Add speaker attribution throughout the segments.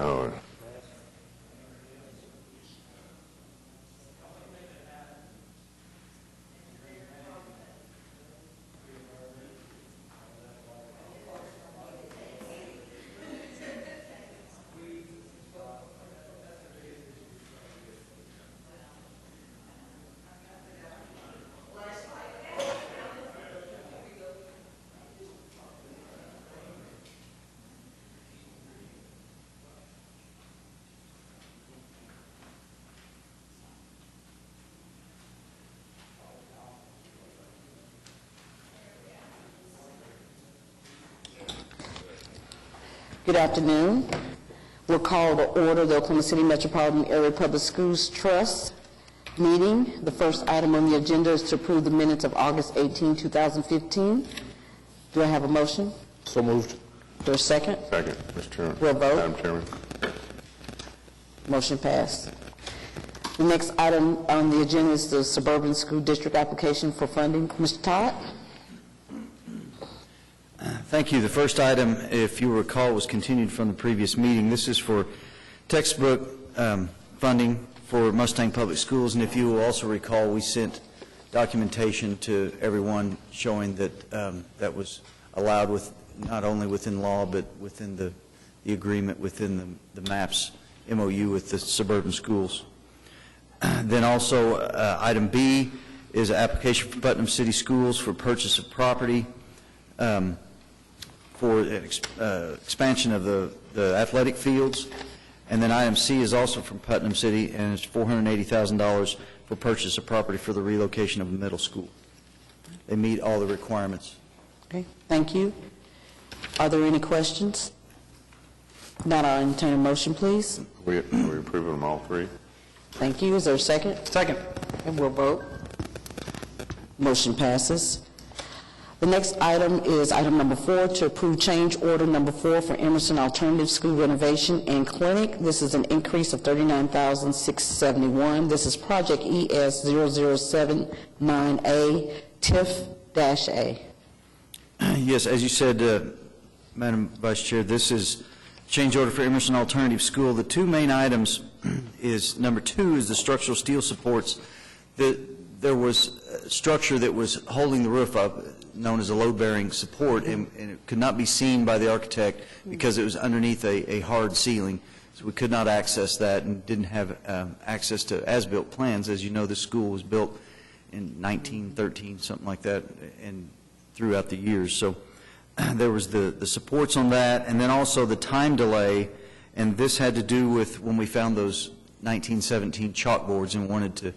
Speaker 1: Oh.
Speaker 2: Good afternoon. We'll call to order the Oklahoma City Metropolitan Area Public Schools Trust meeting. The first item on the agenda is to approve the minutes of August 18, 2015. Do I have a motion?
Speaker 1: So moved.
Speaker 2: Is there a second?
Speaker 1: Second, Mr. Chairman.
Speaker 2: We'll vote.
Speaker 1: Madam Chairman.
Speaker 2: Motion passed. The next item on the agenda is the Suburban School District application for funding. Mr. Todd?
Speaker 3: Thank you. The first item, if you recall, was continued from the previous meeting. This is for textbook funding for Mustang Public Schools, and if you will also recall, we sent documentation to everyone showing that that was allowed with not only within law but within the agreement within the MAPS MOU with the suburban schools. Then also item B is an application for Putnam City Schools for purchase of property for expansion of the athletic fields. And then item C is also from Putnam City, and it's $480,000 for purchase of property for the relocation of a middle school. They meet all the requirements.
Speaker 2: Okay, thank you. Are there any questions? Not, I'll entertain a motion, please.
Speaker 1: We approve them all three?
Speaker 2: Thank you. Is there a second?
Speaker 4: Second.
Speaker 2: And we'll vote. Motion passes. The next item is item number 4, to approve change order number 4 for Emerson Alternative School Renovation and Clinic. This is an increase of $39,671. This is project ES0079A, TIF-A.
Speaker 3: Yes, as you said, Madam Vice Chair, this is change order for Emerson Alternative School. The two main items is, number 2 is the structural steel supports. There was a structure that was holding the roof up, known as a load-bearing support, and it could not be seen by the architect because it was underneath a hard ceiling. So we could not access that and didn't have access to as-built plans. As you know, this school was built in 1913, something like that, and throughout the years. So there was the supports on that, and then also the time delay, and this had to do with when we found those 1917 chalkboards and wanted to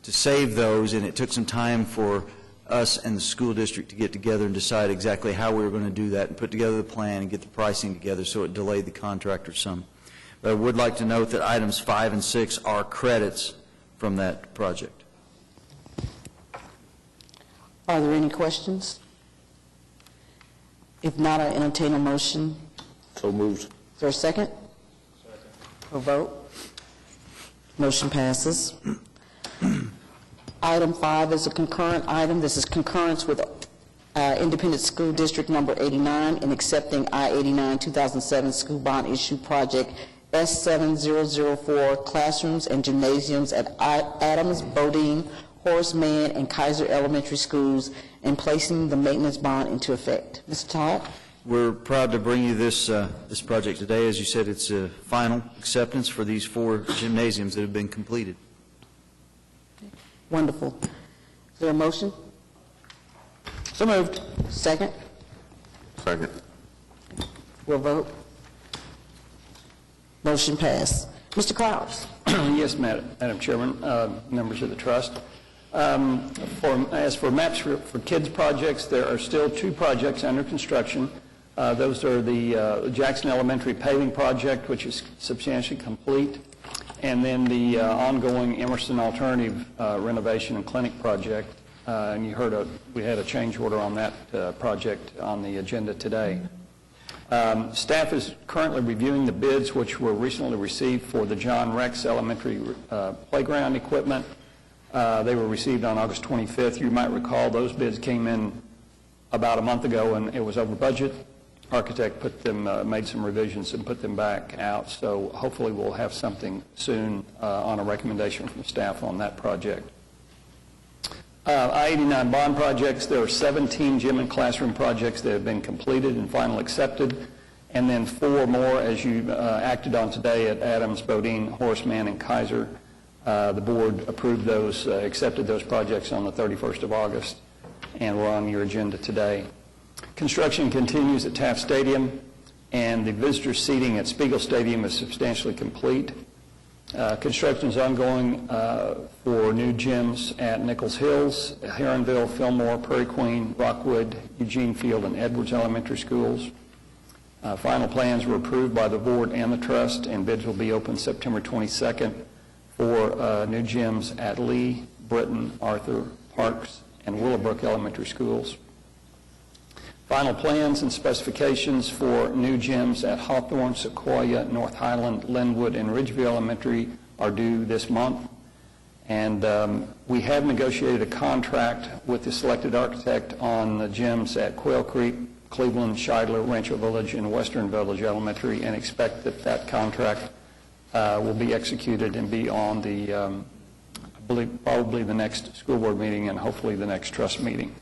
Speaker 3: save those, and it took some time for us and the school district to get together and decide exactly how we were going to do that and put together the plan and get the pricing together, so it delayed the contractor some. But I would like to note that items 5 and 6 are credits from that project.
Speaker 2: Are there any questions? If not, I entertain a motion.
Speaker 1: So moved.
Speaker 2: Is there a second? Second. A vote? Motion passes. Item 5 is a concurrent item. This is concurrence with Independent School District number 89 in accepting I-89 2007 school bond issue project S7004 classrooms and gymnasiums at Adams, Bodine, Horace Mann, and Kaiser Elementary Schools, and placing the maintenance bond into effect. Mr. Todd?
Speaker 3: We're proud to bring you this project today. As you said, it's a final acceptance for these 4 gymnasiums that have been completed.
Speaker 2: Wonderful. Is there a motion? So moved. Second?
Speaker 1: Second.
Speaker 2: We'll vote. Motion passed. Mr. Clowers?
Speaker 4: Yes, Madam Chairman, members of the trust. As for MAPS for Kids projects, there are still 2 projects under construction. Those are the Jackson Elementary paving project, which is substantially complete, and then the ongoing Emerson Alternative renovation and clinic project. And you heard we had a change order on that project on the agenda today. Staff is currently reviewing the bids which were recently received for the John Rex Elementary playground equipment. They were received on August 25th. You might recall those bids came in about a month ago and it was over budget. architect made some revisions and put them back out, so hopefully we'll have something soon on a recommendation from staff on that project. I-89 bond projects, there are 17 gym and classroom projects that have been completed and final accepted, and then 4 more as you acted on today at Adams, Bodine, Horace Mann, and Kaiser. The board approved those, accepted those projects on the 31st of August, and we're on your agenda today. Construction continues at Taft Stadium, and the visitor seating at Spiegel Stadium is substantially complete. Construction is ongoing for new gyms at Nichols Hills, Heronville, Fillmore, Prairie Queen, Rockwood, Eugene Field, and Edwards Elementary Schools. Final plans were approved by the board and the trust, and bids will be open September 22nd for new gyms at Lee, Britton, Arthur, Parks, and Willowbrook Elementary Schools. Final plans and specifications for new gyms at Hawthorne, Sequoia, North Highland, Linwood, and Ridgeview Elementary are due this month. And we have negotiated a contract with the selected architect on the gyms at Quail Creek, Cleveland, Shidler, Rancho Village, and Western Village Elementary, and expect that that contract will be executed and be on the, I believe, probably the next school board meeting and hopefully the next trust meeting.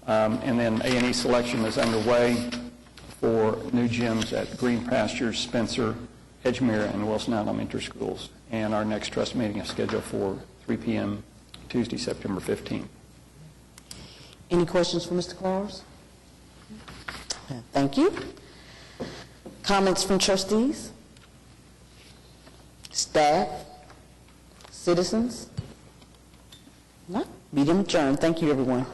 Speaker 4: And then A&E selection is underway for new gyms at Green Pastures, Spencer, Edgemere, and Wilson Elementary Schools. And our next trust meeting is scheduled for 3 p.m. Tuesday, September 15th.
Speaker 2: Any questions for Mr. Clowers? Thank you. Comments from trustees? Staff? Citizens? No? Meeting adjourned. Thank you, everyone.